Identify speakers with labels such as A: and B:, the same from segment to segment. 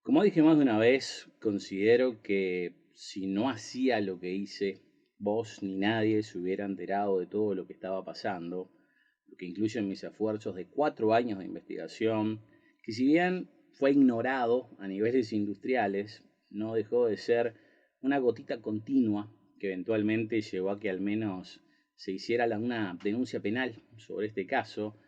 A: Como dije más de una vez, considero que si no hacía lo que hice, vos ni nadie se hubiera enterado de todo lo que estaba pasando, lo que incluye mis esfuerzos de 4 años de investigación, que si bien fue ignorado a niveles industriales, no dejó de ser una gotita continua que eventualmente llevó a que al menos se hiciera una denuncia penal sobre este caso,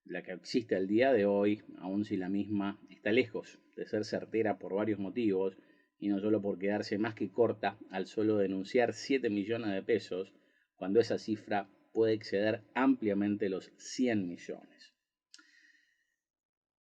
A: la que existe al día de hoy, aun si la misma está lejos de ser certera por varios motivos, y no solo por quedarse más que corta al solo denunciar 7 millones de pesos, cuando esa cifra puede exceder ampliamente los 100 millones.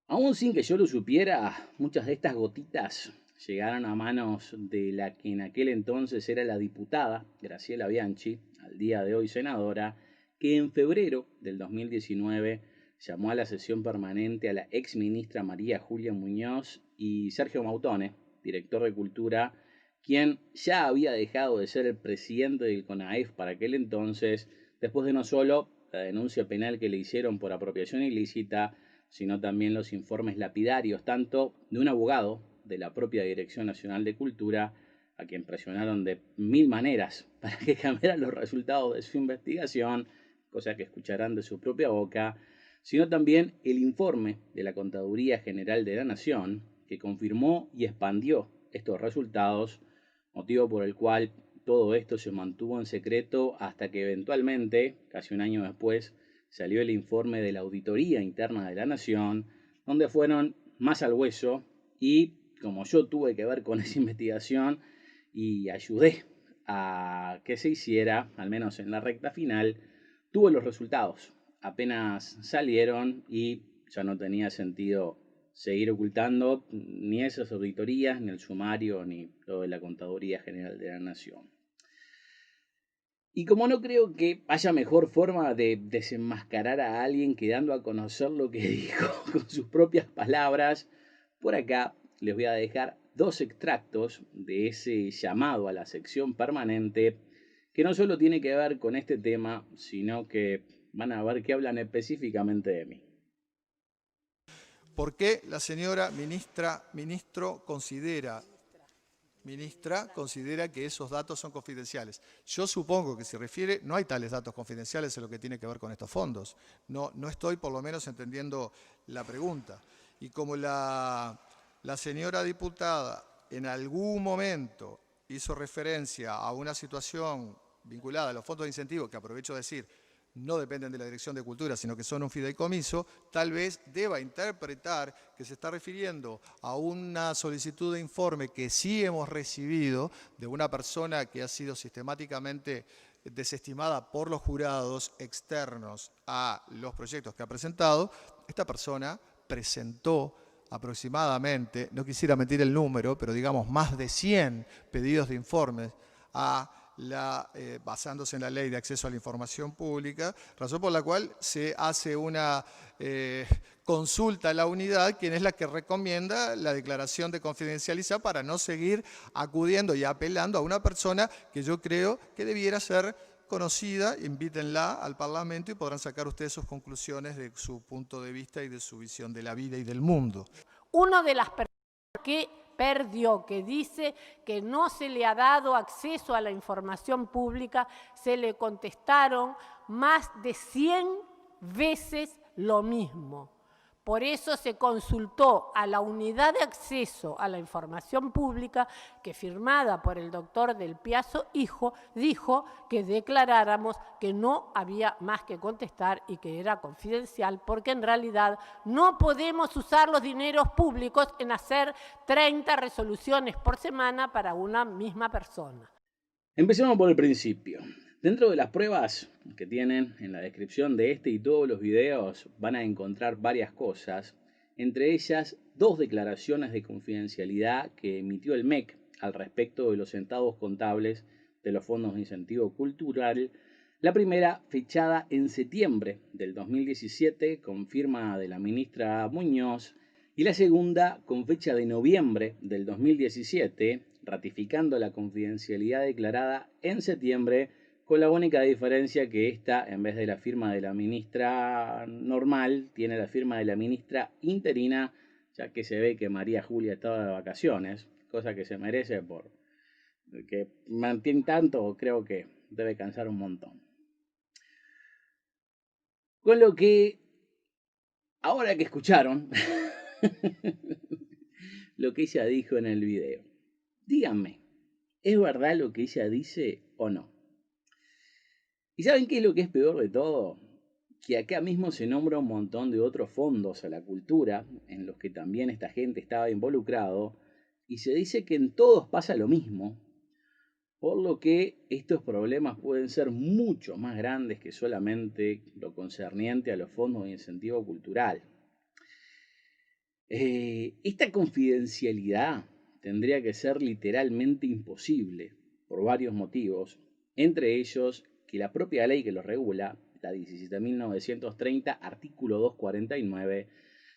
A: Aún sin que yo lo supiera, muchas de estas gotitas llegaron a manos de la que en aquel entonces era la diputada Graciela Bianchi, al día de hoy senadora, que en febrero del 2019 llamó a la sesión permanente a la ex ministra María Julia Muñoz y Sergio Mautone, director de Cultura, quien ya había dejado de ser el presidente del CONAEF para aquel entonces, después de no solo la denuncia penal que le hicieron por apropiación ilícita, sino también los informes lapidarios, tanto de un abogado de la propia Dirección Nacional de Cultura, a quien presionaron de mil maneras para que cambiara los resultados de su investigación, cosa que escucharán de su propia boca, sino también el informe de la Contaduría General de la Nación, que confirmó y expandió estos resultados, motivo por el cual todo esto se mantuvo en secreto hasta que eventualmente, casi un año después, salió el informe de la Auditoría Interna de la Nación, donde fueron más al hueso y como yo tuve que ver con esa investigación y ayudé a que se hiciera, al menos en la recta final, tuve los resultados. Apenas salieron y ya no tenía sentido seguir ocultando ni esas auditorías, ni el sumario, ni lo de la Contaduría General de la Nación. Y como no creo que haya mejor forma de desenmascarar a alguien que dando a conocer lo que dijo con sus propias palabras, por acá les voy a dejar dos extractos de ese llamado a la sección permanente que no solo tiene que ver con este tema, sino que van a ver que hablan específicamente de mí.
B: ¿Por qué la señora ministra considera que esos datos son confidenciales? Yo supongo que se refiere, no hay tales datos confidenciales en lo que tiene que ver con estos fondos. No estoy por lo menos entendiendo la pregunta. Y como la señora diputada en algún momento hizo referencia a una situación vinculada a los fondos de incentivo, que aprovecho de decir, no dependen de la Dirección de Cultura, sino que son un fideicomiso, tal vez deba interpretar que se está refiriendo a una solicitud de informe que sí hemos recibido de una persona que ha sido sistemáticamente desestimada por los jurados externos a los proyectos que ha presentado. Esta persona presentó aproximadamente, no quisiera mentir el número, pero digamos más de 100 pedidos de informes basándose en la Ley de Acceso a la Información Pública, razón por la cual se hace una consulta a la unidad, quien es la que recomienda la declaración de confidencialidad para no seguir acudiendo y apelando a una persona que yo creo que debiera ser conocida. Invítenla al Parlamento y podrán sacar ustedes sus conclusiones de su punto de vista y de su visión de la vida y del mundo.
C: Una de las personas que perdió, que dice que no se le ha dado acceso a la información pública, se le contestaron más de 100 veces lo mismo. Por eso se consultó a la unidad de acceso a la información pública, que firmada por el doctor Del Piazzo Hijo, dijo que declaráramos que no había más que contestar y que era confidencial, porque en realidad no podemos usar los dineros públicos en hacer 30 resoluciones por semana para una misma persona.
A: Empecemos por el principio. Dentro de las pruebas que tienen en la descripción de este y todos los videos van a encontrar varias cosas, entre ellas dos declaraciones de confidencialidad que emitió el MEC al respecto de los centavos contables de los fondos de incentivo cultural. La primera, fechada en septiembre del 2017, con firma de la ministra Muñoz, y la segunda, con fecha de noviembre del 2017, ratificando la confidencialidad declarada en septiembre, con la única diferencia que esta, en vez de la firma de la ministra normal, tiene la firma de la ministra interina ya que se ve que María Julia estaba de vacaciones, cosa que se merece por que mantiene tanto, creo que debe cansar un montón. Con lo que, ahora que escucharon lo que ella dijo en el video, díganme, ¿es verdad lo que ella dice o no? ¿Y saben qué es lo que es peor de todo? Que acá mismo se nombra un montón de otros fondos a la cultura, en los que también esta gente estaba involucrado, y se dice que en todos pasa lo mismo, por lo que estos problemas pueden ser mucho más grandes que solamente lo concerniente a los fondos de incentivo cultural. Esta confidencialidad tendría que ser literalmente imposible por varios motivos, entre ellos que la propia ley que lo regula, la 17.930, artículo 249,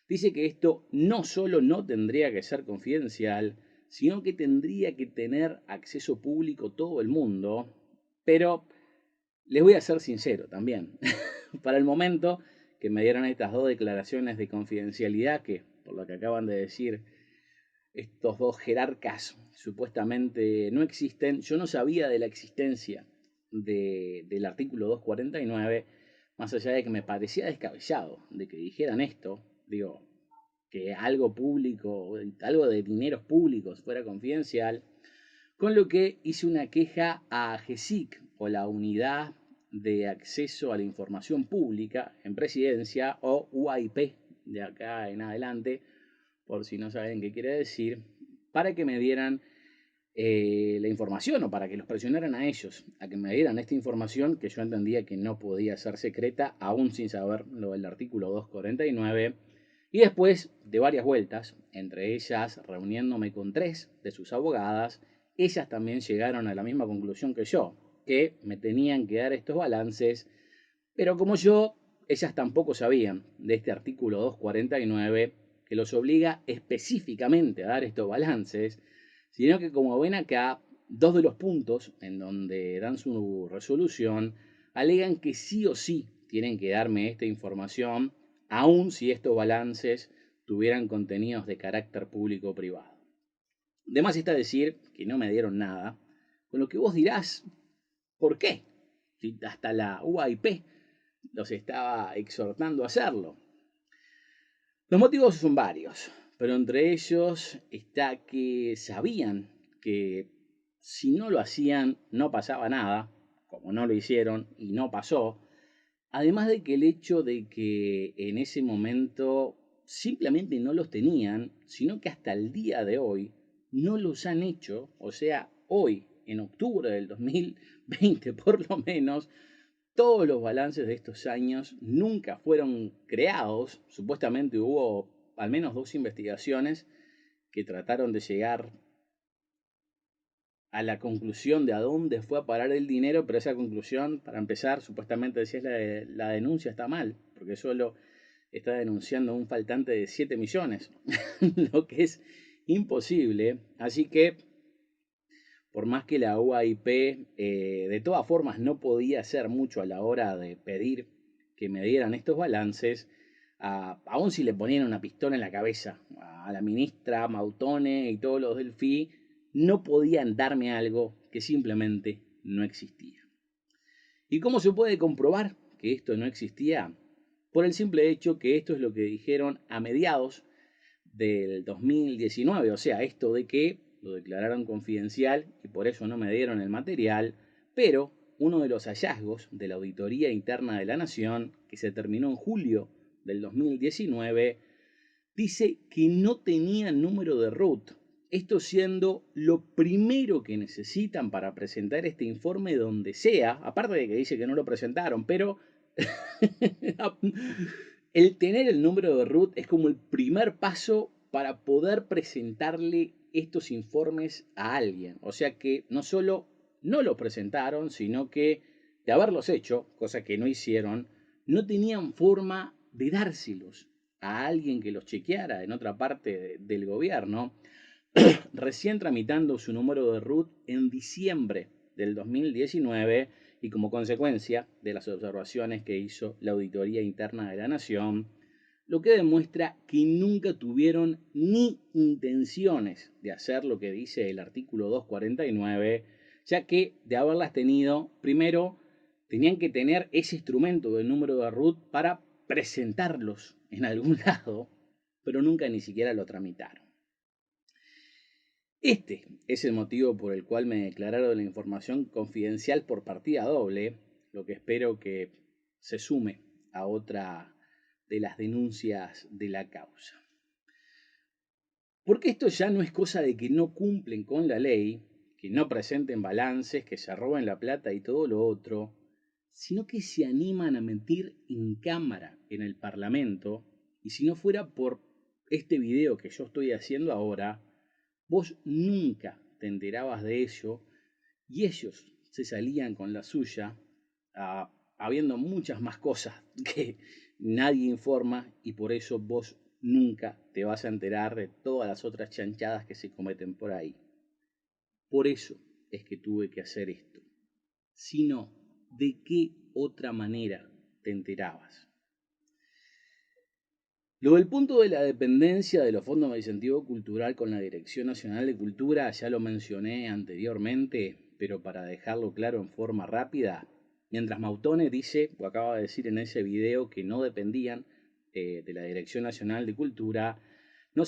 A: dice que esto no solo no tendría que ser confidencial, sino que tendría que tener acceso público todo el mundo, pero les voy a ser sincero también. Para el momento que me dieron estas dos declaraciones de confidencialidad, que por lo que acaban de decir estos dos jerarcas supuestamente no existen, yo no sabía de la existencia del artículo 249, más allá de que me parecía descabellado de que dijeran esto, digo, que algo público, algo de dineros públicos fuera confidencial, con lo que hice una queja a GESIC, o la Unidad de Acceso a la Información Pública en Presidencia, o UAIP de acá en adelante, por si no saben qué quiere decir, para que me dieran la información, o para que los presionaran a ellos, a que me dieran esta información que yo entendía que no podía ser secreta, aún sin saber lo del artículo 249. Y después de varias vueltas, entre ellas reuniéndome con 3 de sus abogadas, ellas también llegaron a la misma conclusión que yo, que me tenían que dar estos balances, pero como yo, ellas tampoco sabían de este artículo 249 que los obliga específicamente a dar estos balances, sino que, como ven acá, 2 de los puntos en donde dan su resolución alegan que sí o sí tienen que darme esta información, aun si estos balances tuvieran contenidos de carácter público o privado. De más está decir que no me dieron nada, con lo que vos dirás, ¿por qué? Si hasta la UAIP los estaba exhortando a hacerlo. Los motivos son varios, pero entre ellos está que sabían que si no lo hacían no pasaba nada, como no lo hicieron y no pasó, además de que el hecho de que en ese momento simplemente no los tenían, sino que hasta el día de hoy no los han hecho, o sea, hoy, en octubre del 2020 por lo menos, todos los balances de estos años nunca fueron creados. Supuestamente hubo al menos 2 investigaciones que trataron de llegar a la conclusión de a dónde fue a parar el dinero, pero esa conclusión, para empezar, supuestamente decía la denuncia está mal, porque solo está denunciando un faltante de 7 millones, lo que es imposible. Así que, por más que la UAIP de todas formas no podía hacer mucho a la hora de pedir que me dieran estos balances, aun si le ponían una pistola en la cabeza a la ministra Mautone y todos los del FI, no podían darme algo que simplemente no existía. ¿Y cómo se puede comprobar que esto no existía? Por el simple hecho que esto es lo que dijeron a mediados del 2019, o sea, esto de que lo declararon confidencial y por eso no me dieron el material, pero uno de los hallazgos de la Auditoría Interna de la Nación, que se terminó en julio del 2019, dice que no tenía número de RUT, esto siendo lo primero que necesitan para presentar este informe donde sea, aparte de que dice que no lo presentaron, pero el tener el número de RUT es como el primer paso para poder presentarle estos informes a alguien. O sea que no solo no lo presentaron, sino que de haberlos hecho, cosa que no hicieron, no tenían forma de dárselos a alguien que los chequeara en otra parte del gobierno, recién tramitando su número de RUT en diciembre del 2019 y como consecuencia de las observaciones que hizo la Auditoría Interna de la Nación, lo que demuestra que nunca tuvieron ni intenciones de hacer lo que dice el artículo 249, ya que de haberlas tenido, primero tenían que tener ese instrumento del número de RUT para presentarlos en algún lado, pero nunca ni siquiera lo tramitaron. Este es el motivo por el cual me declararon la información confidencial por partida doble, lo que espero que se sume a otra de las denuncias de la causa. Porque esto ya no es cosa de que no cumplen con la ley, que no presenten balances, que se roben la plata y todo lo otro, sino que se animan a mentir en cámara en el Parlamento, y si no fuera por este video que yo estoy haciendo ahora, vos nunca te enterabas de ello y ellos se salían con la suya, habiendo muchas más cosas que nadie informa y por eso vos nunca te vas a enterar de todas las otras chanchadas que se cometen por ahí. Por eso es que tuve que hacer esto. Si no, ¿de qué otra manera te enterabas? Lo del punto de la dependencia de los fondos de incentivo cultural con la Dirección Nacional de Cultura ya lo mencioné anteriormente, pero para dejarlo claro en forma rápida, mientras Mautone dice, o acaba de decir en ese video, que no dependían de la Dirección Nacional de Cultura, no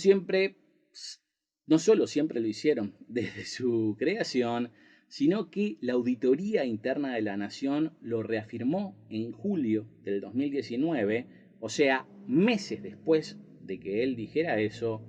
A: solo siempre lo hicieron desde su creación, sino que la Auditoría Interna de la Nación lo reafirmó en julio del 2019, o sea, meses después de que él dijera eso,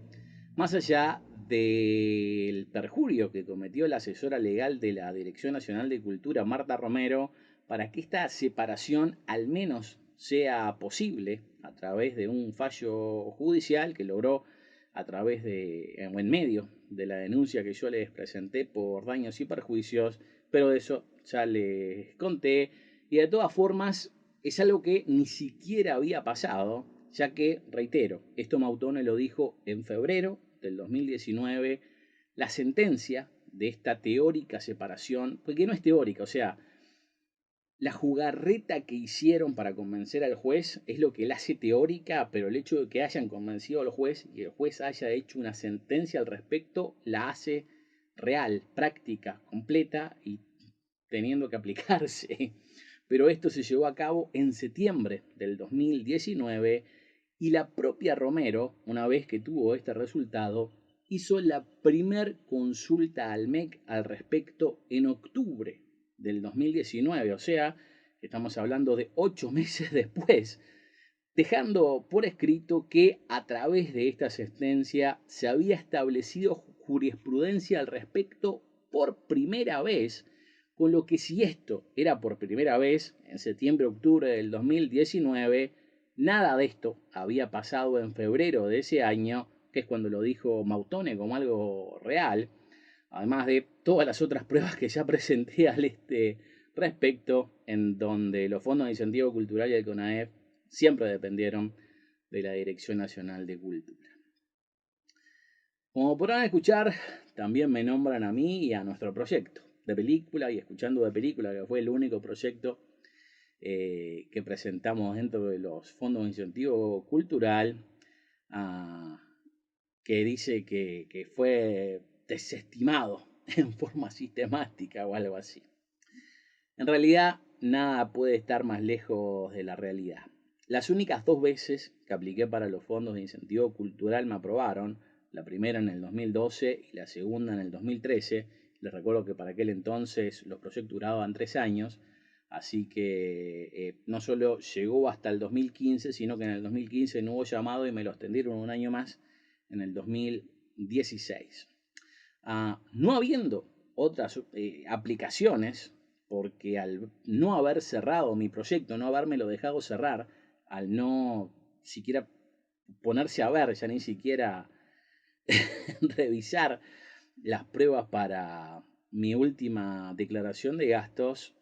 A: más allá del perjurio que cometió la asesora legal de la Dirección Nacional de Cultura, Marta Romero, para que esta separación al menos sea posible a través de un fallo judicial que logró a través de, o en medio de la denuncia que yo les presenté por daños y perjuicios, pero de eso ya les conté, y de todas formas es algo que ni siquiera había pasado, ya que, reitero, esto Mautone lo dijo en febrero del 2019, la sentencia de esta teórica separación, porque no es teórica, o sea, la jugarreta que hicieron para convencer al juez es lo que la hace teórica, pero el hecho de que hayan convencido al juez y el juez haya hecho una sentencia al respecto la hace real, práctica, completa y teniendo que aplicarse. Pero esto se llevó a cabo en septiembre del 2019 y la propia Romero, una vez que tuvo este resultado, hizo la primer consulta al MEC al respecto en octubre del 2019, o sea, estamos hablando de 8 meses después, dejando por escrito que a través de esta sentencia se había establecido jurisprudencia al respecto por primera vez, con lo que si esto era por primera vez en septiembre-octubre del 2019, nada de esto había pasado en febrero de ese año, que es cuando lo dijo Mautone como algo real, además de todas las otras pruebas que ya presenté al respecto, en donde los fondos de incentivo cultural y el CONAEF siempre dependieron de la Dirección Nacional de Cultura. Como podrán escuchar, también me nombran a mí y a nuestro proyecto de película, y Escuchando de Película, que fue el único proyecto que presentamos dentro de los fondos de incentivo cultural, que dice que fue desestimado en forma sistemática o algo así. En realidad, nada puede estar más lejos de la realidad. Las únicas 2 veces que apliqué para los fondos de incentivo cultural me aprobaron, la primera en el 2012 y la segunda en el 2013. Les recuerdo que para aquel entonces los proyectos duraban 3 años, así que no solo llegó hasta el 2015, sino que en el 2015 no hubo llamado y me lo extendieron un año más en el 2016. No habiendo otras aplicaciones, porque al no haber cerrado mi proyecto, no habérmelo dejado cerrar, al no siquiera ponerse a ver, ya ni siquiera revisar las pruebas para mi última declaración de gastos,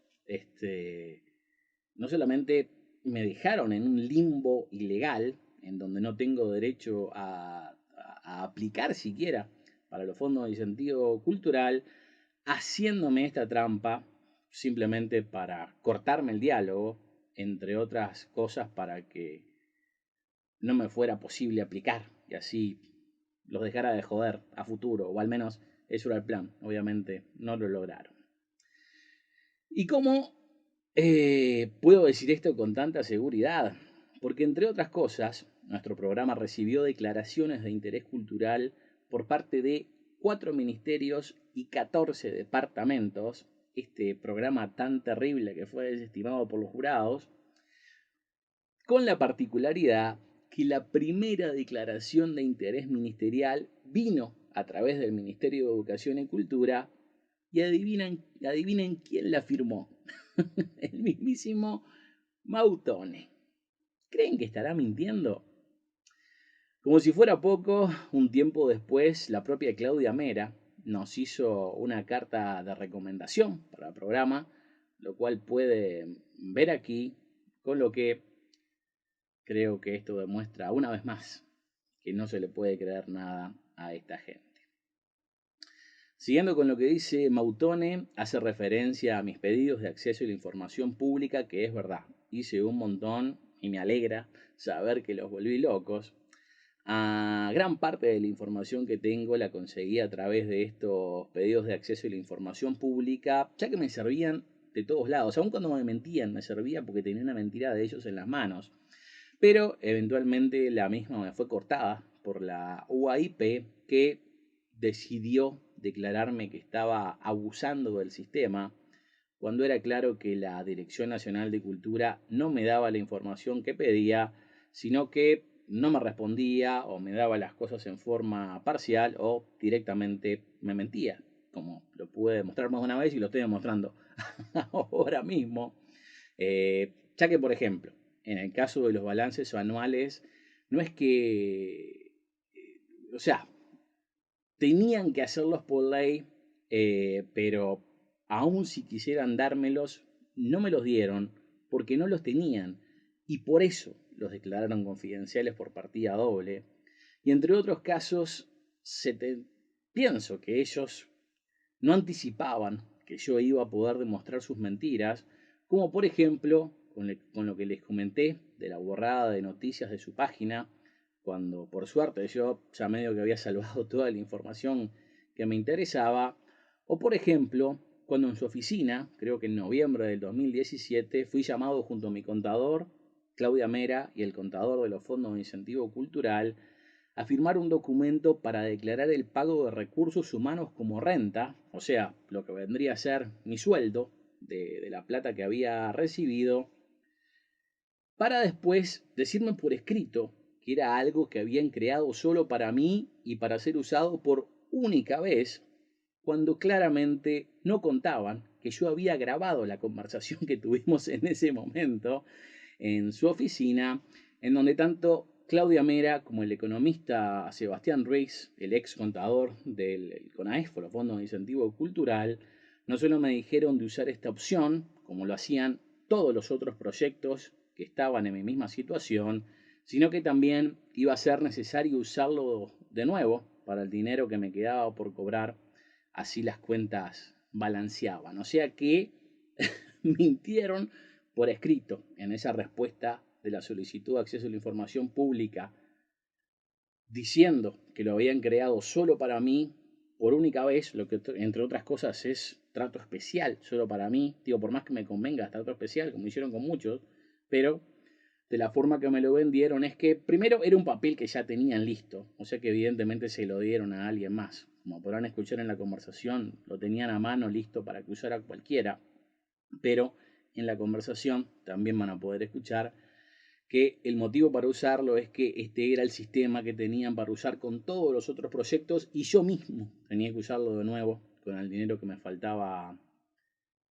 A: no solamente me dejaron en un limbo ilegal, en donde no tengo derecho a aplicar siquiera para los fondos de incentivo cultural, haciéndome esta trampa simplemente para cortarme el diálogo, entre otras cosas para que no me fuera posible aplicar y así los dejara de joder a futuro, o al menos eso era el plan. Obviamente no lo lograron. ¿Y cómo puedo decir esto con tanta seguridad? Porque entre otras cosas, nuestro programa recibió declaraciones de interés cultural por parte de 4 ministerios y 14 departamentos, este programa tan terrible que fue desestimado por los jurados, con la particularidad que la primera declaración de interés ministerial vino a través del Ministerio de Educación y Cultura, y adivinen quién la firmó. El mismísimo Mautone. ¿Creen que estará mintiendo? Como si fuera poco, un tiempo después, la propia Claudia Mera nos hizo una carta de recomendación para el programa, lo cual puede ver aquí, con lo que creo que esto demuestra una vez más que no se le puede creer nada a esta gente. Siguiendo con lo que dice Mautone, hace referencia a mis pedidos de acceso a la información pública, que es verdad, hice un montón y me alegra saber que los volví locos. A gran parte de la información que tengo la conseguí a través de estos pedidos de acceso a la información pública, ya que me servían de todos lados. Aun cuando me mentían, me servía porque tenía una mentira de ellos en las manos. Pero eventualmente la misma me fue cortada por la UAIP, que decidió declararme que estaba abusando del sistema, cuando era claro que la Dirección Nacional de Cultura no me daba la información que pedía, sino que no me respondía o me daba las cosas en forma parcial o directamente me mentía, como lo pude demostrar más de una vez y lo estoy demostrando ahora mismo. Ya que, por ejemplo, en el caso de los balances anuales, no es que, o sea, tenían que hacerlos por ley, pero aun si quisieran dármelos, no me los dieron porque no los tenían y por eso los declararon confidenciales por partida doble. Y entre otros casos, pienso que ellos no anticipaban que yo iba a poder demostrar sus mentiras, como por ejemplo con lo que les comenté de la borrada de noticias de su página, cuando por suerte yo ya medio que había salvado toda la información que me interesaba, o por ejemplo cuando en su oficina, creo que en noviembre del 2017, fui llamado junto a mi contador, Claudia Mera, y el contador de los fondos de incentivo cultural, a firmar un documento para declarar el pago de recursos humanos como renta, o sea, lo que vendría a ser mi sueldo de la plata que había recibido, para después decirme por escrito que era algo que habían creado solo para mí y para ser usado por única vez, cuando claramente no contaban que yo había grabado la conversación que tuvimos en ese momento en su oficina, en donde tanto Claudia Mera como el economista Sebastián Ruiz, el ex contador del CONAEF, los Fondos de Incentivo Cultural, no solo me dijeron de usar esta opción, como lo hacían todos los otros proyectos que estaban en mi misma situación, sino que también iba a ser necesario usarlo de nuevo para el dinero que me quedaba por cobrar, así las cuentas balanceaban. O sea que mintieron por escrito en esa respuesta de la solicitud de acceso a la información pública, diciendo que lo habían creado solo para mí, por única vez, lo que entre otras cosas es trato especial, solo para mí, digo, por más que me convenga, trato especial, como hicieron con muchos, pero de la forma que me lo vendieron es que primero era un papel que ya tenían listo, o sea que evidentemente se lo dieron a alguien más, como podrán escuchar en la conversación, lo tenían a mano listo para que usara cualquiera, pero en la conversación también van a poder escuchar que el motivo para usarlo es que este era el sistema que tenían para usar con todos los otros proyectos y yo mismo tenía que usarlo de nuevo con el dinero que me faltaba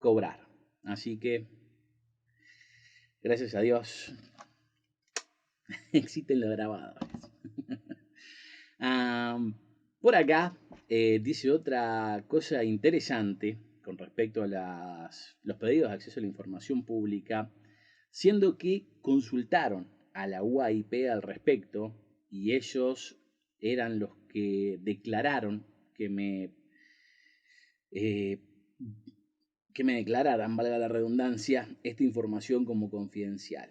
A: cobrar. Así que, gracias a Dios, existen los grabadores. Por acá dice otra cosa interesante con respecto a los pedidos de acceso a la información pública, siendo que consultaron a la UAIP al respecto y ellos eran los que declararon eh, que me declararan, valga la redundancia, esta información como confidencial.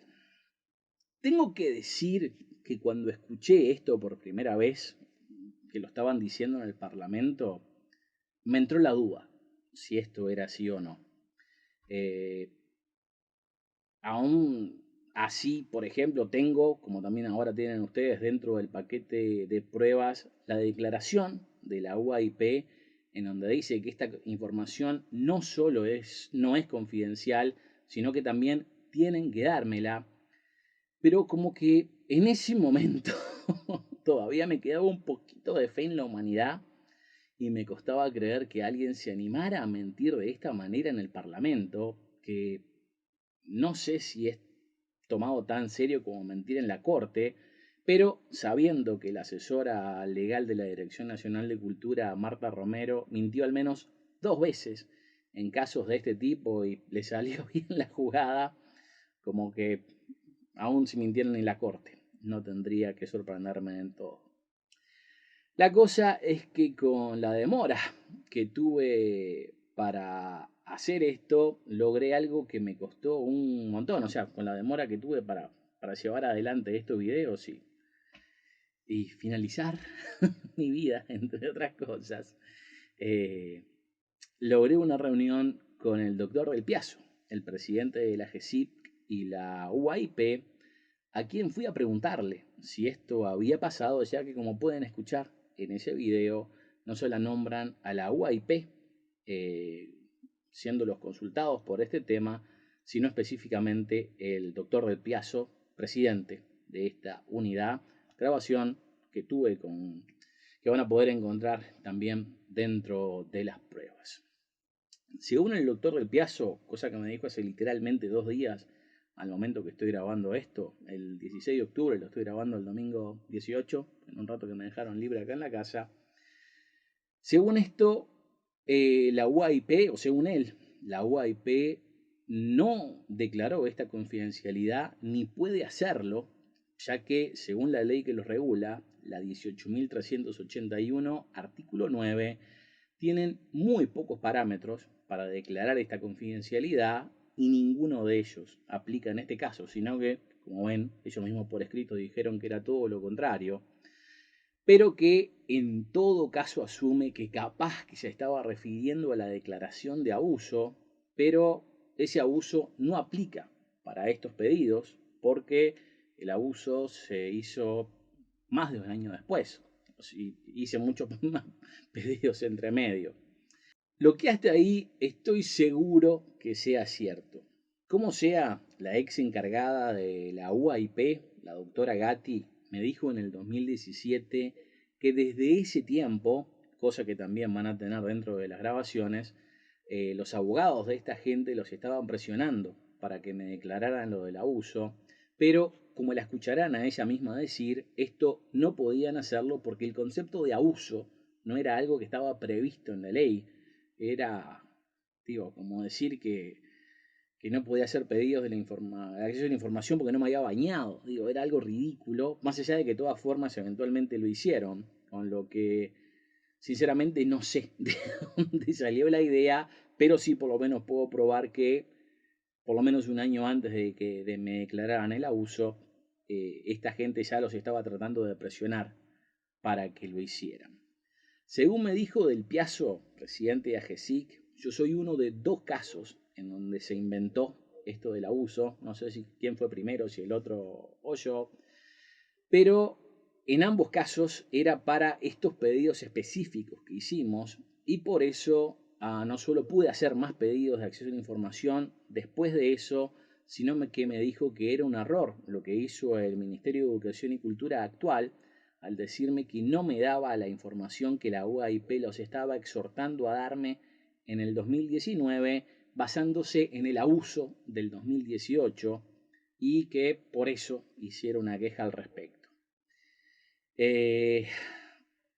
A: Tengo que decir que cuando escuché esto por primera vez, que lo estaban diciendo en el Parlamento, me entró la duda si esto era así o no. Eh, Aún así, por ejemplo, tengo, como también ahora tienen ustedes dentro del paquete de pruebas, la declaración de la UAIP en donde dice que esta información no solo no es confidencial, sino que también tienen que dármela. Pero como que en ese momento todavía me quedaba un poquito de fe en la humanidad y me costaba creer que alguien se animara a mentir de esta manera en el Parlamento, que no sé si es tomado tan serio como mentir en la Corte, pero sabiendo que la asesora legal de la Dirección Nacional de Cultura, Marta Romero, mintió al menos 2 veces en casos de este tipo y le salió bien la jugada, como que aún si mintieran en la Corte, no tendría que sorprenderme en todo. La cosa es que con la demora que tuve para hacer esto, logré algo que me costó un montón. O sea, con la demora que tuve para llevar adelante estos videos y finalizar mi vida, entre otras cosas, eh, logré una reunión con el doctor Del Piazo, el presidente de la GESIP y la UAIP, a quien fui a preguntarle si esto había pasado, ya que como pueden escuchar en ese video, no solo nombran a la UAIP, eh, siendo los consultados por este tema, sino específicamente el doctor Del Piazo, presidente de esta unidad, grabación que tuve que van a poder encontrar también dentro de las pruebas. Según el doctor Del Piazo, cosa que me dijo hace literalmente 2 días, al momento que estoy grabando esto, el 16 de octubre, lo estoy grabando el domingo 18, en un rato que me dejaron libre acá en la casa. Según esto, la UAIP, o según él, la UAIP no declaró esta confidencialidad ni puede hacerlo, ya que según la ley que los regula, la 18.381, artículo 9, tienen muy pocos parámetros para declarar esta confidencialidad y ninguno de ellos aplica en este caso, sino que, como ven, ellos mismos por escrito dijeron que era todo lo contrario, pero que en todo caso asume que capaz que se estaba refiriendo a la declaración de abuso, pero ese abuso no aplica para estos pedidos porque el abuso se hizo más de un año después. Hice muchos más pedidos entre medio. Lo que hasta ahí estoy seguro que sea cierto. Como sea, la ex encargada de la UAIP, la doctora Gatti, me dijo en el 2017 que desde ese tiempo, cosa que también van a tener dentro de las grabaciones, los abogados de esta gente los estaban presionando para que me declararan lo del abuso, pero como la escucharán a ella misma decir, esto no podían hacerlo porque el concepto de abuso no era algo que estaba previsto en la ley. Era, digo, como decir que no podía hacer pedidos de acceso a la información porque no me había bañado. Digo, era algo ridículo, más allá de que de todas formas eventualmente lo hicieron, con lo que sinceramente no sé de dónde salió la idea, pero sí por lo menos puedo probar que por lo menos un año antes de que me declararan el abuso, esta gente ya los estaba tratando de presionar para que lo hicieran. Según me dijo Del Piazo, presidente de AGESIC, yo soy uno de 2 casos en donde se inventó esto del abuso. No sé si quién fue primero, si el otro o yo. Pero en ambos casos era para estos pedidos específicos que hicimos y por eso no solo pude hacer más pedidos de acceso a la información después de eso, sino que me dijo que era un error lo que hizo el Ministerio de Educación y Cultura actual al decirme que no me daba la información que la UAIP los estaba exhortando a darme en el 2019 basándose en el abuso del 2018 y que por eso hiciera una queja al respecto.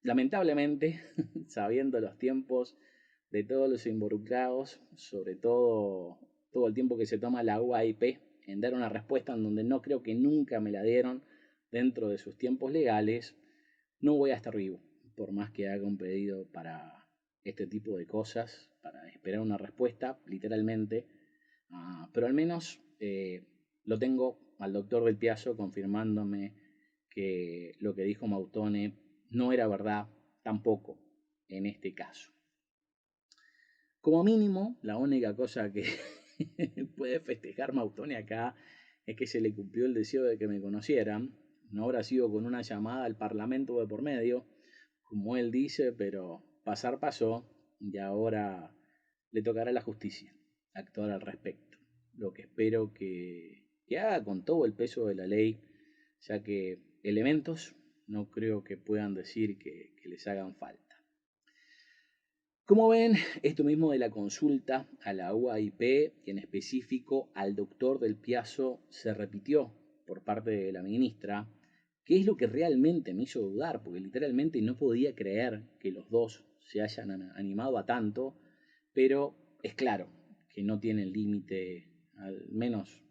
A: Lamentablemente, sabiendo los tiempos de todos los involucrados, sobre todo el tiempo que se toma la UAIP en dar una respuesta en donde no creo que nunca me la dieron dentro de sus tiempos legales, no voy a estar vivo, por más que haga un pedido para este tipo de cosas, para esperar una respuesta, literalmente, pero al menos lo tengo al doctor Del Piazo confirmándome que lo que dijo Mautone no era verdad tampoco en este caso. Como mínimo, la única cosa que puede festejar Mautone acá es que se le cumplió el deseo de que me conocieran. No habrá sido con una llamada al Parlamento de por medio, como él dice, pero pasar pasó y ahora le tocará a la justicia actuar al respecto. Lo que espero que haga con todo el peso de la ley, ya que elementos no creo que puedan decir que les hagan falta. Como ven, esto mismo de la consulta a la UAIP y en específico al doctor Del Piazzo se repitió por parte de la ministra, que es lo que realmente me hizo dudar, porque literalmente no podía creer que los dos se hayan animado a tanto, pero es claro que no tienen límite, al menos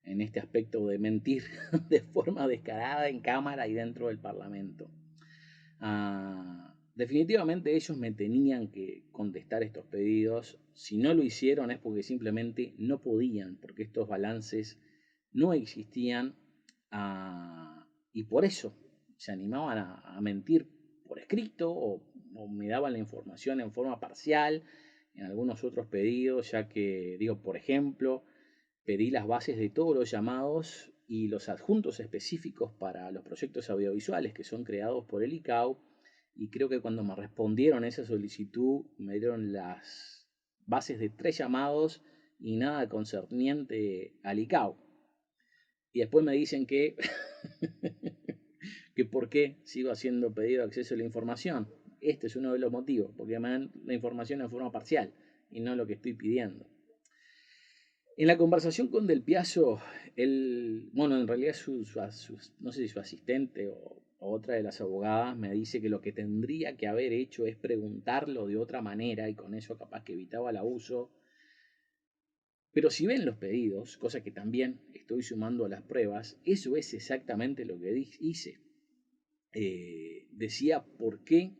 A: en este aspecto de mentir de forma descarada en cámara y dentro del Parlamento. Definitivamente ellos me tenían que contestar estos pedidos. Si no lo hicieron es porque simplemente no podían, porque estos balances no existían y por eso se animaban a mentir por escrito o me daban la información en forma parcial en algunos otros pedidos, ya que, digo, por ejemplo, pedí las bases de todos los llamados y los adjuntos específicos para los proyectos audiovisuales que son creados por el ICAO, y creo que cuando me respondieron esa solicitud me dieron las bases de 3 llamados y nada concerniente al ICAO. Y después me dicen que, que por qué sigo haciendo pedido de acceso a la información. Este es uno de los motivos, porque me dan la información en forma parcial y no lo que estoy pidiendo. En la conversación con Del Piazzo, él, bueno, en realidad no sé si su asistente o otra de las abogadas me dice que lo que tendría que haber hecho es preguntarlo de otra manera y con eso capaz que evitaba el abuso. Pero si ven los pedidos, cosa que también estoy sumando a las pruebas, eso es exactamente lo que hice. Decía por qué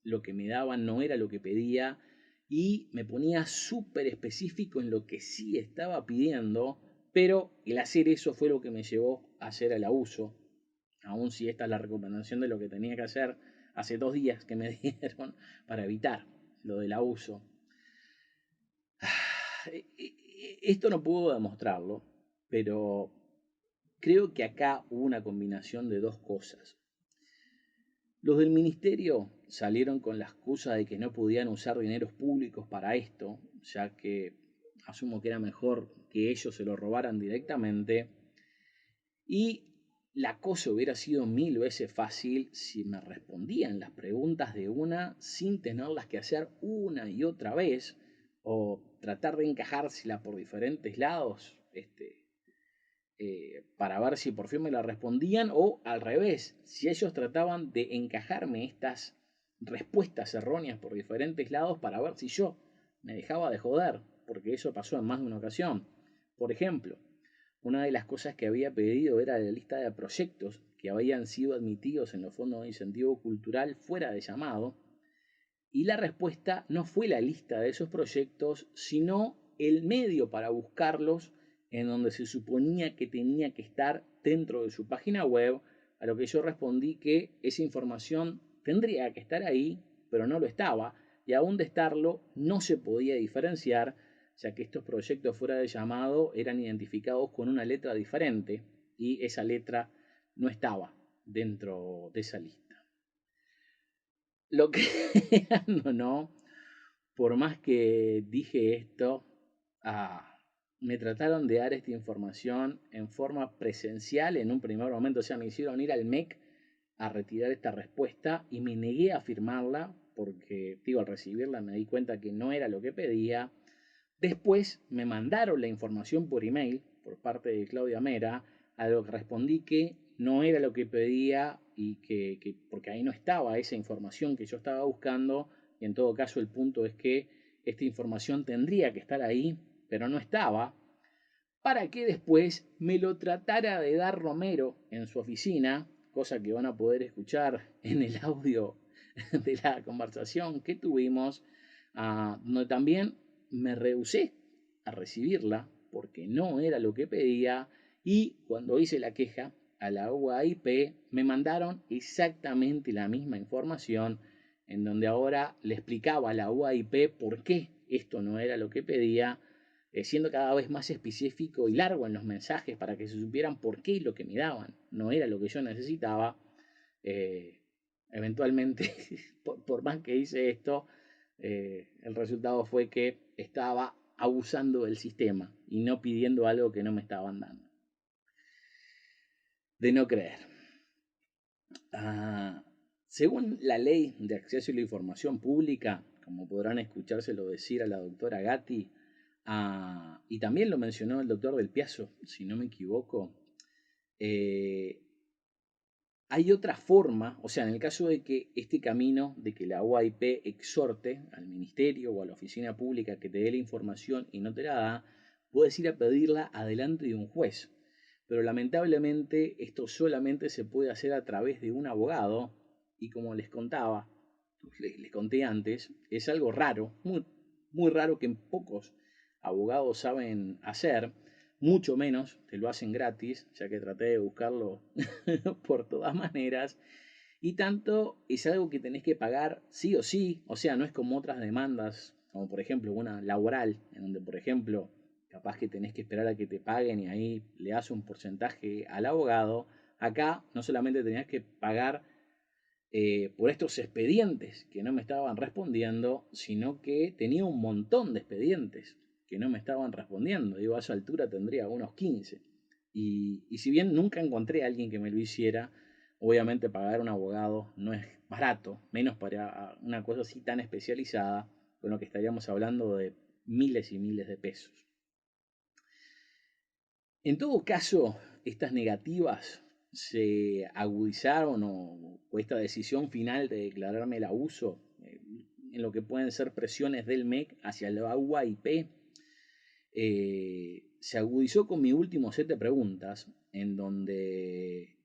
A: lo que me daban no era lo que pedía y me ponía súper específico en lo que sí estaba pidiendo, pero el hacer eso fue lo que me llevó a hacer el abuso, aun si esta es la recomendación de lo que tenía que hacer hace 2 días que me dieron para evitar lo del abuso. Esto no puedo demostrarlo, pero creo que acá hubo una combinación de 2 cosas. Los del ministerio salieron con la excusa de que no podían usar dineros públicos para esto, ya que asumo que era mejor que ellos se lo robaran directamente. Y la cosa hubiera sido 1000 veces fácil si me respondían las preguntas de una sin tenerlas que hacer una y otra vez o tratar de encajársela por diferentes lados, para ver si por fin me la respondían o al revés, si ellos trataban de encajarme estas respuestas erróneas por diferentes lados para ver si yo me dejaba de joder, porque eso pasó en más de una ocasión. Por ejemplo, una de las cosas que había pedido era la lista de proyectos que habían sido admitidos en los fondos de incentivo cultural fuera de llamado, y la respuesta no fue la lista de esos proyectos, sino el medio para buscarlos en donde se suponía que tenía que estar dentro de su página web, a lo que yo respondí que esa información tendría que estar ahí, pero no lo estaba, y aún de estarlo no se podía diferenciar, ya que estos proyectos fuera de llamado eran identificados con una letra diferente y esa letra no estaba dentro de esa lista. Lo que no, por más que dije esto, me trataron de dar esta información en forma presencial en un primer momento. O sea, me hicieron ir al MEC a retirar esta respuesta y me negué a firmarla porque, digo, al recibirla me di cuenta que no era lo que pedía. Después me mandaron la información por email por parte de Claudia Mera, a lo que respondí que no era lo que pedía y que porque ahí no estaba esa información que yo estaba buscando, y en todo caso el punto es que esta información tendría que estar ahí, pero no estaba, para que después me lo tratara de dar Romero en su oficina, cosa que van a poder escuchar en el audio de la conversación que tuvimos, donde también me rehusé a recibirla porque no era lo que pedía, y cuando hice la queja a la UAIP, me mandaron exactamente la misma información, en donde ahora le explicaba a la UAIP por qué esto no era lo que pedía, siendo cada vez más específico y largo en los mensajes para que se supieran por qué lo que me daban no era lo que yo necesitaba. Eventualmente, por más que hice esto, el resultado fue que estaba abusando del sistema y no pidiendo algo que no me estaban dando. De no creer. Según la ley de acceso a la información pública, como podrán escuchárselo decir a la doctora Gatti, y también lo mencionó el doctor Del Piazzo, si no me equivoco, hay otra forma, o sea, en el caso de que este camino de que la OAIP exhorte al ministerio o a la oficina pública que te dé la información y no te la da, puedes ir a pedirla adelante de un juez. Pero lamentablemente esto solamente se puede hacer a través de un abogado y como les contaba, les conté antes, es algo raro, muy, muy raro que pocos abogados saben hacer. Mucho menos te lo hacen gratis, ya que traté de buscarlo por todas maneras. Y tanto es algo que tenés que pagar sí o sí, o sea, no es como otras demandas, como por ejemplo una laboral, en donde por ejemplo capaz que tenés que esperar a que te paguen y ahí le das un porcentaje al abogado. Acá no solamente tenías que pagar por estos expedientes que no me estaban respondiendo, sino que tenía un montón de expedientes que no me estaban respondiendo. Digo, a esa altura tendría unos 15. Y si bien nunca encontré a alguien que me lo hiciera, obviamente pagar un abogado no es barato, menos para una cosa así tan especializada, con lo que estaríamos hablando de miles y miles de pesos. En todo caso, estas negativas se agudizaron o esta decisión final de declararme el abuso en lo que pueden ser presiones del MEC hacia la UAIP, se agudizó con mi último set de preguntas, en donde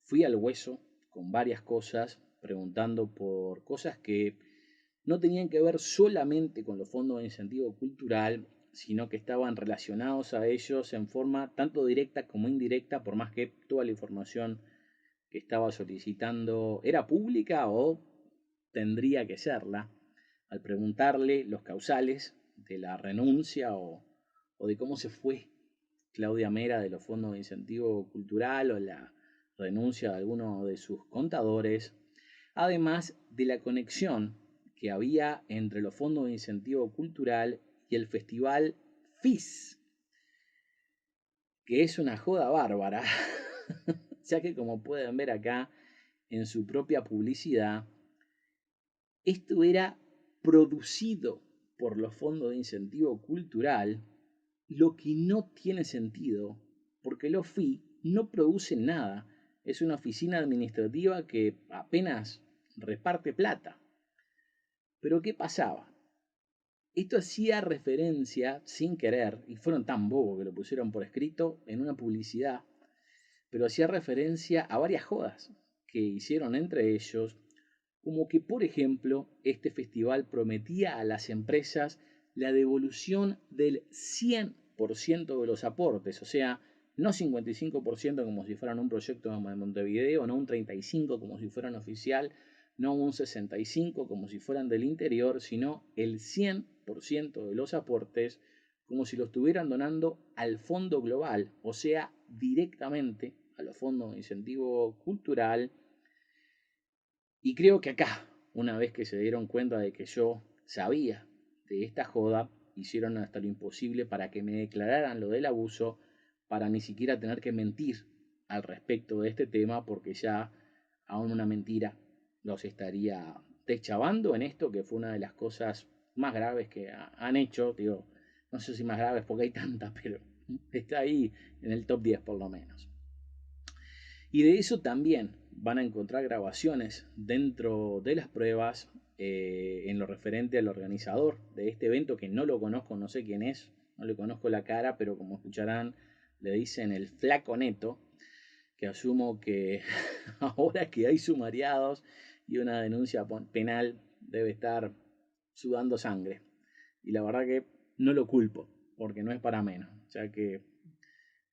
A: fui al hueso con varias cosas, preguntando por cosas que no tenían que ver solamente con los fondos de incentivo cultural, sino que estaban relacionados a ellos en forma tanto directa como indirecta, por más que toda la información que estaba solicitando era pública o tendría que serla. Al preguntarle los causales de la renuncia o de cómo se fue Claudia Mera de los fondos de incentivo cultural o la renuncia de alguno de sus contadores, además de la conexión que había entre los fondos de incentivo cultural y el festival FIS, que es una joda bárbara, ya que como pueden ver acá en su propia publicidad, esto era producido por los fondos de incentivo cultural, lo que no tiene sentido, porque los FI no producen nada, es una oficina administrativa que apenas reparte plata. Pero ¿qué pasaba? Esto hacía referencia, sin querer, y fueron tan bobos que lo pusieron por escrito en una publicidad, pero hacía referencia a varias jodas que hicieron entre ellos, como que, por ejemplo, este festival prometía a las empresas la devolución del 100% de los aportes, o sea, no 55% como si fueran un proyecto de Montevideo, no un 35% como si fueran oficial, no un 65% como si fueran del interior, sino el 100% de los aportes como si lo estuvieran donando al fondo global, o sea, directamente a los fondos de incentivo cultural. Y creo que acá, una vez que se dieron cuenta de que yo sabía de esta joda, hicieron hasta lo imposible para que me declararan lo del abuso, para ni siquiera tener que mentir al respecto de este tema, porque ya aún una mentira los estaría deschavando en esto, que fue una de las cosas más graves que han hecho. Digo, no sé si más graves porque hay tantas, pero está ahí en el top 10 por lo menos. Y de eso también van a encontrar grabaciones dentro de las pruebas en lo referente al organizador de este evento, que no lo conozco, no sé quién es, no le conozco la cara, pero como escucharán, le dicen el Flaco Neto, que asumo que ahora que hay sumariados y una denuncia penal debe estar sudando sangre. Y la verdad que no lo culpo, porque no es para menos, ya que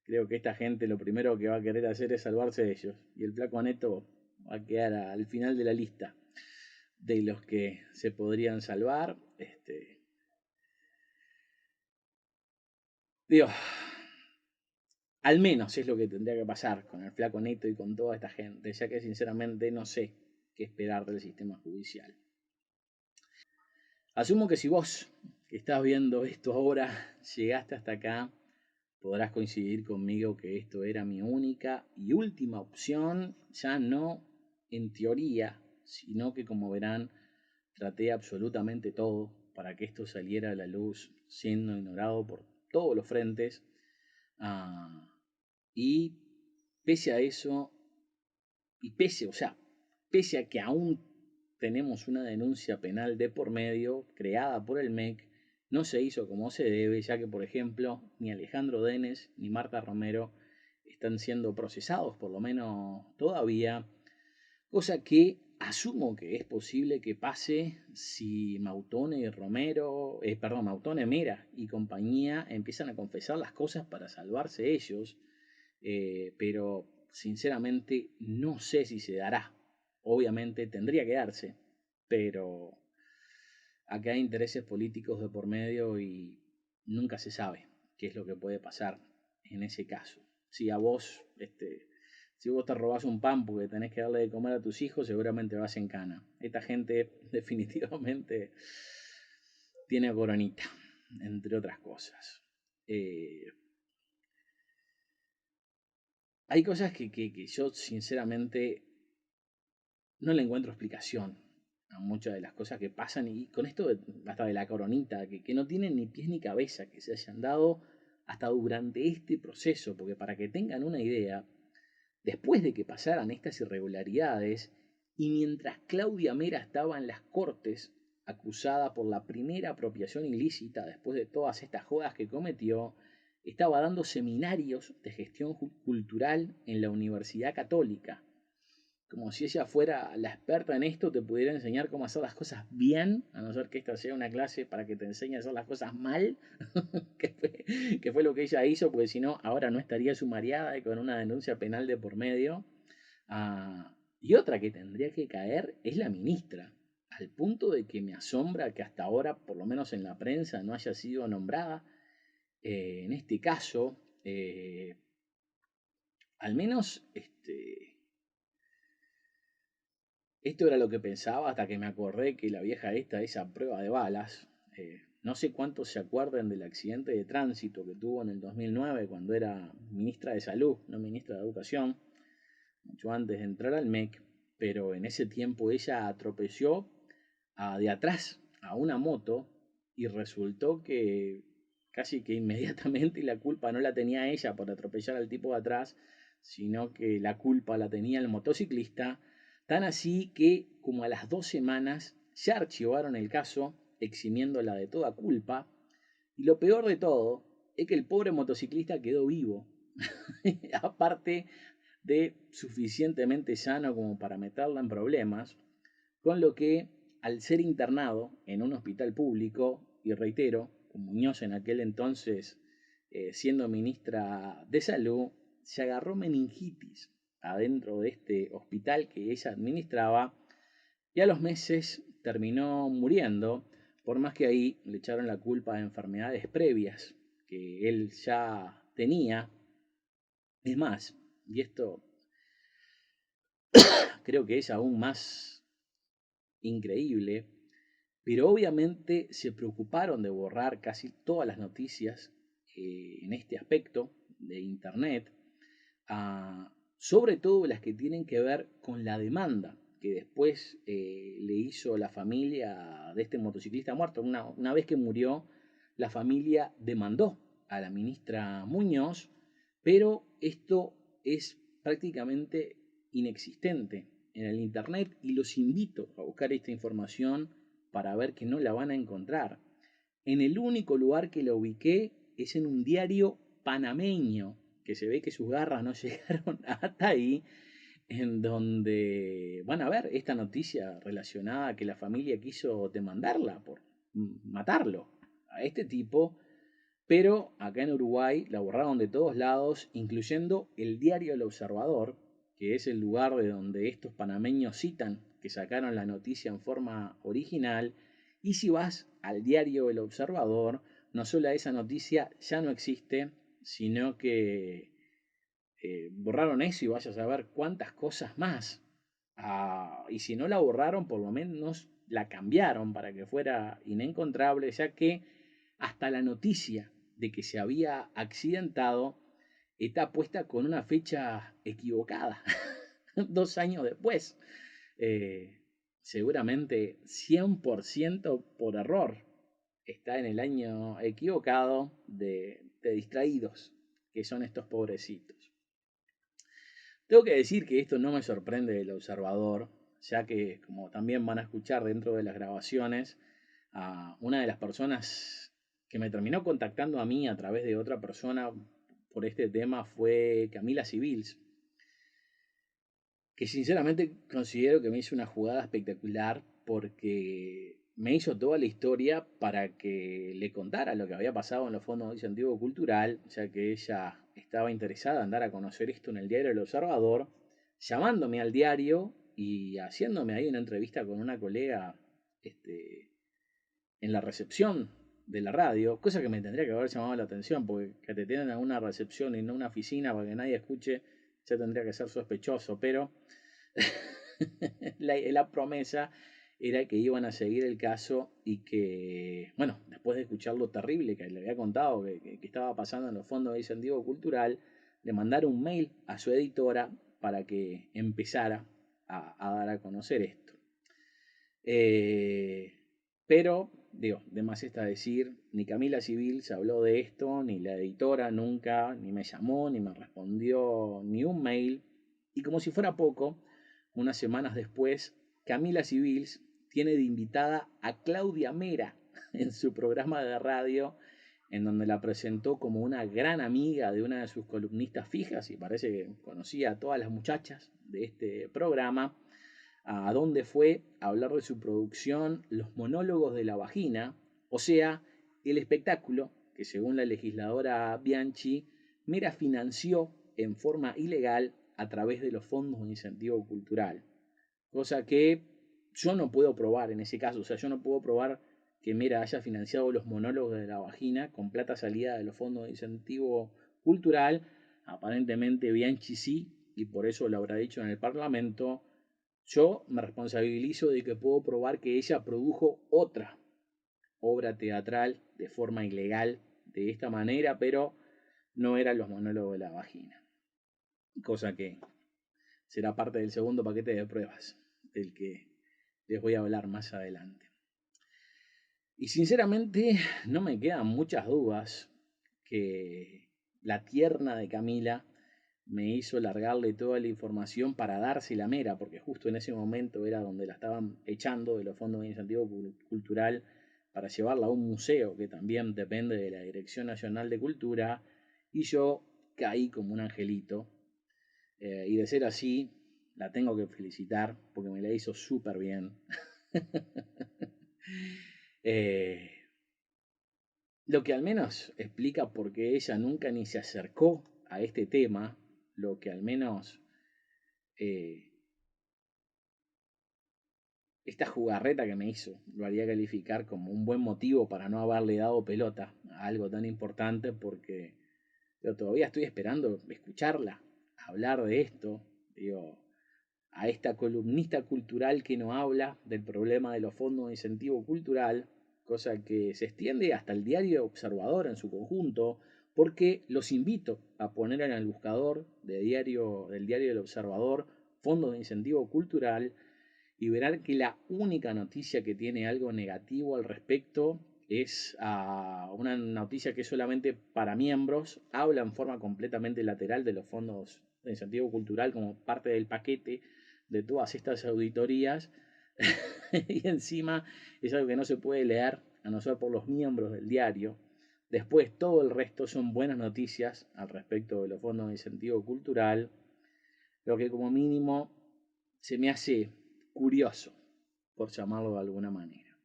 A: Creo que esta gente lo primero que va a querer hacer es salvarse de ellos. Y el Flaco Neto va a quedar al final de la lista de los que se podrían salvar. Digo, al menos es lo que tendría que pasar con el Flaco Neto y con toda esta gente, ya que sinceramente no sé qué esperar del sistema judicial. Asumo que si vos que estás viendo esto ahora llegaste hasta acá, podrás coincidir conmigo que esto era mi única y última opción, ya no en teoría, sino que como verán, traté absolutamente todo para que esto saliera a la luz, siendo ignorado por todos los frentes. Y pese a eso, y pese a que aún tenemos una denuncia penal de por medio creada por el MEC, no se hizo como se debe, ya que, por ejemplo, ni Alejandro Denes ni Marta Romero están siendo procesados, por lo menos todavía, cosa que asumo que es posible que pase si Mautone, Mera y compañía empiezan a confesar las cosas para salvarse ellos, pero sinceramente no sé si se dará. Obviamente tendría que darse, pero acá hay intereses políticos de por medio y nunca se sabe qué es lo que puede pasar en ese caso. Si a vos, si vos te robás un pan porque tenés que darle de comer a tus hijos, seguramente vas en cana. Esta gente definitivamente tiene coronita, entre otras cosas. Hay cosas que yo sinceramente no le encuentro explicación a muchas de las cosas que pasan y con esto hasta de la coronita, que no tienen ni pies ni cabeza, que se hayan dado hasta durante este proceso, porque para que tengan una idea, después de que pasaran estas irregularidades y mientras Claudia Mera estaba en las cortes acusada por la primera apropiación ilícita después de todas estas jodas que cometió, estaba dando seminarios de gestión cultural en la Universidad Católica. Como si ella fuera la experta en esto, te pudiera enseñar cómo hacer las cosas bien, a no ser que esta sea una clase para que te enseñe a hacer las cosas mal, que fue lo que ella hizo, porque si no, ahora no estaría sumariada y con una denuncia penal de por medio. Y otra que tendría que caer es la ministra, al punto de que me asombra que hasta ahora, por lo menos en la prensa, no haya sido nombrada. En este caso, al menos esto era lo que pensaba hasta que me acordé que la vieja esa prueba de balas, no sé cuántos se acuerdan del accidente de tránsito que tuvo en el 2009 cuando era ministra de Salud, no ministra de Educación, mucho antes de entrar al MEC, pero en ese tiempo ella atropelló de atrás a una moto y resultó que casi que inmediatamente la culpa no la tenía ella por atropellar al tipo de atrás, sino que la culpa la tenía el motociclista, tan así que como a las 2 semanas ya archivaron el caso, eximiéndola de toda culpa, y lo peor de todo es que el pobre motociclista quedó vivo, aparte de suficientemente sano como para meterla en problemas, con lo que al ser internado en un hospital público, y reitero, con Muñoz en aquel entonces siendo ministra de Salud, se agarró meningitis adentro de este hospital que ella administraba y a los meses terminó muriendo, por más que ahí le echaron la culpa de enfermedades previas que él ya tenía. Es más, y esto creo que es aún más increíble, pero obviamente se preocuparon de borrar casi todas las noticias en este aspecto de Internet, sobre todo las que tienen que ver con la demanda que después le hizo la familia de este motociclista muerto. Una vez que murió, la familia demandó a la ministra Muñoz, pero esto es prácticamente inexistente en el Internet y los invito a buscar esta información para ver que no la van a encontrar. En el único lugar que la ubiqué es en un diario panameño, que se ve que sus garras no llegaron hasta ahí, en donde van a ver esta noticia relacionada a que la familia quiso demandarla por matarlo a este tipo, Pero acá en Uruguay la borraron de todos lados, incluyendo el diario El Observador, que es el lugar de donde estos panameños citan que sacaron la noticia en forma original. Y si vas al diario El Observador, no solo esa noticia ya no existe, sino que borraron eso y vaya a saber cuántas cosas más. Y si no la borraron, por lo menos la cambiaron para que fuera inencontrable, ya que hasta la noticia de que se había accidentado está puesta con una fecha equivocada, 2 años después. Eh, Seguramente 100% por error. Está en el año equivocado de distraídos, que son estos pobrecitos. Tengo que decir que esto no me sorprende del observador, ya que, como también van a escuchar dentro de las grabaciones, una de las personas que me terminó contactando a mí a través de otra persona por este tema fue Camila Civils, que sinceramente considero que me hizo una jugada espectacular porque me hizo toda la historia para que le contara lo que había pasado en los fondos de incentivo cultural, ya que ella estaba interesada en dar a conocer esto en el diario El Observador, llamándome al diario y haciéndome ahí una entrevista con una colega en la recepción de la radio, cosa que me tendría que haber llamado la atención, porque que te tienen a una recepción y no una oficina para que nadie escuche, ya tendría que ser sospechoso, pero la promesa era que iban a seguir el caso y que, bueno, después de escuchar lo terrible que le había contado que estaba pasando en los fondos de incentivo cultural, le mandaron un mail a su editora para que empezara a dar a conocer esto. Pero, digo, de más está decir, ni Camila Civil se habló de esto, ni la editora nunca, ni me llamó, ni me respondió ni un mail. Y como si fuera poco, unas semanas después, Camila Civil tiene de invitada a Claudia Mera en su programa de radio, en donde la presentó como una gran amiga de una de sus columnistas fijas, y parece que conocía a todas las muchachas de este programa, a donde fue a hablar de su producción Los monólogos de la vagina, o sea, el espectáculo que según la legisladora Bianchi, Mera financió en forma ilegal a través de los fondos de incentivo cultural. Cosa que yo no puedo probar en ese caso, o sea, yo no puedo probar que Mera haya financiado los monólogos de la vagina con plata salida de los fondos de incentivo cultural. Aparentemente Bianchi sí, y por eso lo habrá dicho en el Parlamento. Yo me responsabilizo de que puedo probar que ella produjo otra obra teatral de forma ilegal de esta manera, pero no eran los monólogos de la vagina. Cosa que será parte del segundo paquete de pruebas, del que les voy a hablar más adelante. Y sinceramente no me quedan muchas dudas que la tierna de Camila me hizo largarle toda la información para dársela a Mera, porque justo en ese momento era donde la estaban echando de los fondos de incentivo cultural para llevarla a un museo que también depende de la Dirección Nacional de Cultura, y yo caí como un angelito. Y de ser así, la tengo que felicitar porque me la hizo súper bien. Lo que al menos explica por qué ella nunca ni se acercó a este tema, lo que al menos esta jugarreta que me hizo lo haría calificar como un buen motivo para no haberle dado pelota a algo tan importante, porque yo todavía estoy esperando escucharla hablar de esto. Digo, a esta columnista cultural que no habla del problema de los fondos de incentivo cultural, cosa que se extiende hasta el diario Observador en su conjunto, porque los invito a poner en el buscador del diario del Observador fondos de incentivo cultural y verán que la única noticia que tiene algo negativo al respecto es una noticia que es solamente para miembros, habla en forma completamente lateral de los fondos de incentivo cultural como parte del paquete de todas estas auditorías y encima es algo que no se puede leer a no ser por los miembros del diario. Después todo el resto son buenas noticias al respecto de los fondos de incentivo cultural, lo que como mínimo se me hace curioso, por llamarlo de alguna manera.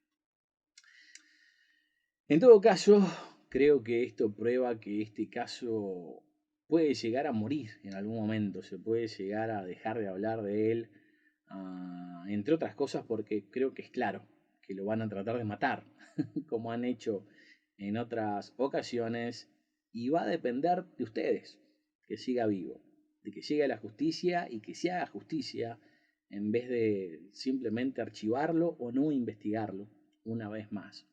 A: En todo caso, creo que esto prueba que este caso puede llegar a morir en algún momento, se puede llegar a dejar de hablar de él, entre otras cosas porque creo que es claro que lo van a tratar de matar, como han hecho en otras ocasiones, y va a depender de ustedes que siga vivo, de que llegue a la justicia y que se haga justicia en vez de simplemente archivarlo o no investigarlo una vez más.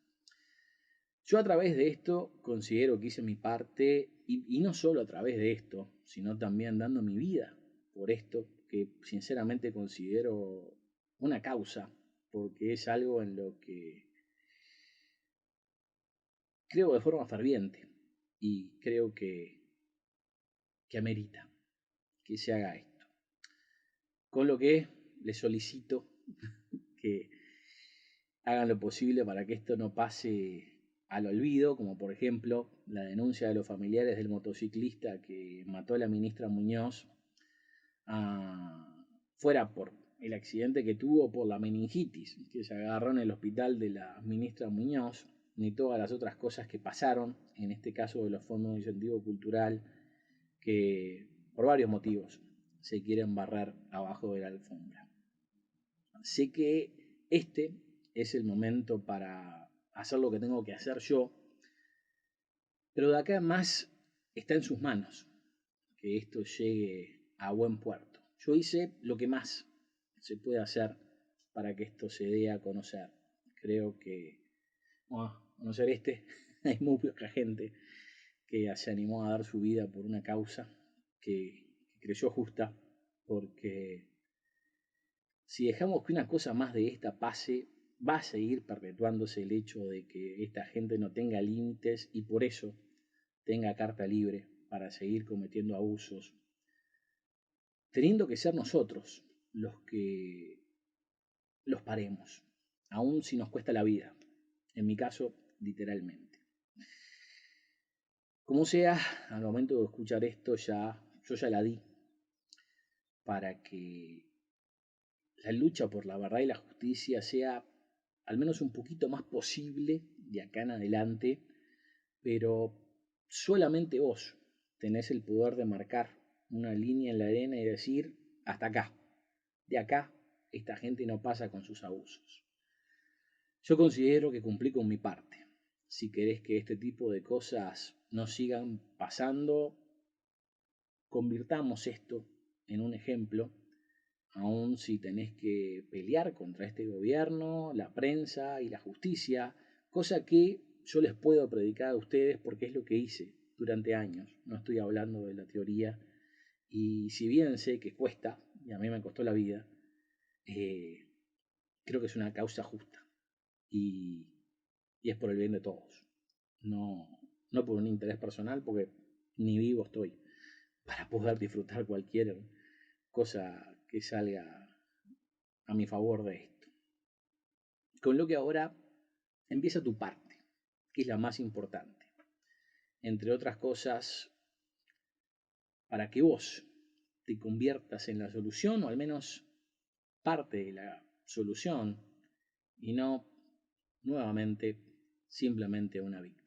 A: Yo a través de esto considero que hice mi parte y no solo a través de esto, sino también dando mi vida por esto que sinceramente considero una causa, porque es algo en lo que creo de forma ferviente y creo que amerita que se haga esto. Con lo que les solicito que hagan lo posible para que esto no pase al olvido, como por ejemplo la denuncia de los familiares del motociclista que mató a la ministra Muñoz, fuera por el accidente que tuvo por la meningitis que se agarró en el hospital de la ministra Muñoz, ni todas las otras cosas que pasaron, en este caso de los fondos de incentivo cultural, que por varios motivos se quieren barrer abajo de la alfombra. Sé que este es el momento para hacer lo que tengo que hacer yo, pero de acá en más está en sus manos que esto llegue a buen puerto. Yo hice lo que más se puede hacer para que esto se dé a conocer. Creo que, a no ser hay muy poca gente que se animó a dar su vida por una causa que creyó justa, porque si dejamos que una cosa más de esta pase, va a seguir perpetuándose el hecho de que esta gente no tenga límites y por eso tenga carta libre para seguir cometiendo abusos, teniendo que ser nosotros los que los paremos, aun si nos cuesta la vida, en mi caso, literalmente. Como sea, al momento de escuchar esto, yo ya la di para que la lucha por la verdad y la justicia sea al menos un poquito más posible de acá en adelante, pero solamente vos tenés el poder de marcar una línea en la arena y decir, hasta acá, de acá esta gente no pasa con sus abusos. Yo considero que cumplí con mi parte. Si querés que este tipo de cosas no sigan pasando, convirtamos esto en un ejemplo, aun si tenés que pelear contra este gobierno, la prensa y la justicia, cosa que yo les puedo predicar a ustedes porque es lo que hice durante años. No estoy hablando de la teoría. Y si bien sé que cuesta, y a mí me costó la vida, creo que es una causa justa. Y es por el bien de todos. No por un interés personal, porque ni vivo estoy para poder disfrutar cualquier cosa que salga a mi favor de esto. Con lo que ahora empieza tu parte, que es la más importante. Entre otras cosas, para que vos te conviertas en la solución, o al menos parte de la solución, y no nuevamente simplemente una víctima.